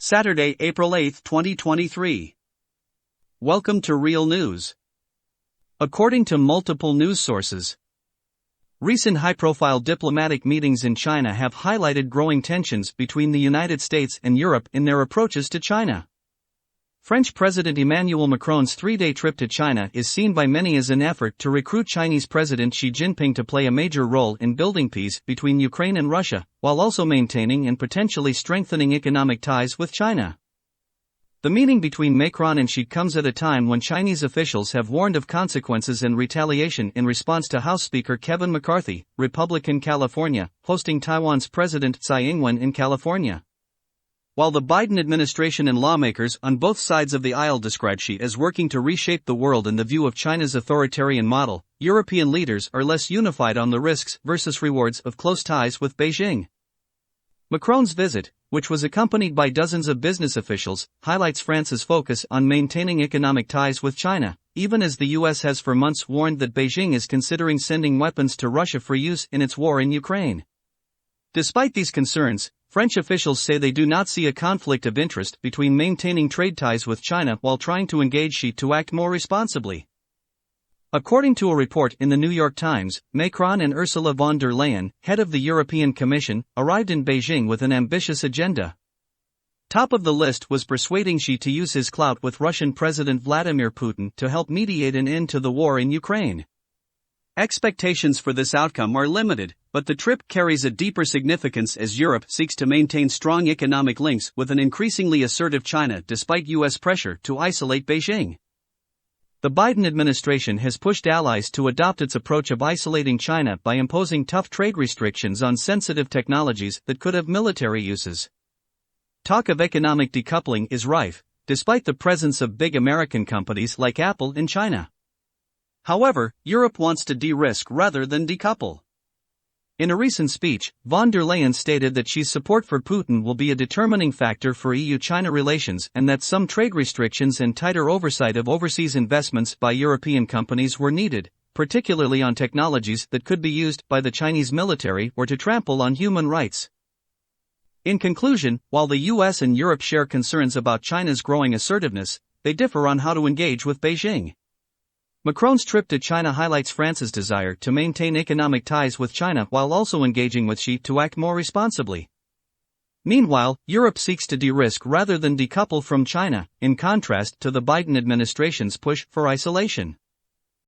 Saturday, April 8, 2023. Welcome to Real News. According to multiple news sources, recent high-profile diplomatic meetings in China have highlighted growing tensions between the United States and Europe in their approaches to China. French President Emmanuel Macron's three-day trip to China is seen by many as an effort to recruit Chinese President Xi Jinping to play a major role in building peace between Ukraine and Russia, while also maintaining and potentially strengthening economic ties with China. The meeting between Macron and Xi comes at a time when Chinese officials have warned of consequences and retaliation in response to House Speaker Kevin McCarthy, Republican California, hosting Taiwan's President Tsai Ing-wen in California. While the Biden administration and lawmakers on both sides of the aisle describe Xi as working to reshape the world in the view of China's authoritarian model, European leaders are less unified on the risks versus rewards of close ties with Beijing. Macron's visit, which was accompanied by dozens of business officials, highlights France's focus on maintaining economic ties with China, even as the US has for months warned that Beijing is considering sending weapons to Russia for use in its war in Ukraine. Despite these concerns, French officials say they do not see a conflict of interest between maintaining trade ties with China while trying to engage Xi to act more responsibly. According to a report in the New York Times, Macron and Ursula von der Leyen, head of the European Commission, arrived in Beijing with an ambitious agenda. Top of the list was persuading Xi to use his clout with Russian President Vladimir Putin to help mediate an end to the war in Ukraine. Expectations for this outcome are limited, but the trip carries a deeper significance as Europe seeks to maintain strong economic links with an increasingly assertive China despite US pressure to isolate Beijing. The Biden administration has pushed allies to adopt its approach of isolating China by imposing tough trade restrictions on sensitive technologies that could have military uses. Talk of economic decoupling is rife, despite the presence of big American companies like Apple in China. However, Europe wants to de-risk rather than decouple. In a recent speech, von der Leyen stated that Xi's support for Putin will be a determining factor for EU-China relations and that some trade restrictions and tighter oversight of overseas investments by European companies were needed, particularly on technologies that could be used by the Chinese military or to trample on human rights. In conclusion, while the US and Europe share concerns about China's growing assertiveness, they differ on how to engage with Beijing. Macron's trip to China highlights France's desire to maintain economic ties with China while also engaging with Xi to act more responsibly. Meanwhile, Europe seeks to de-risk rather than decouple from China, in contrast to the Biden administration's push for isolation.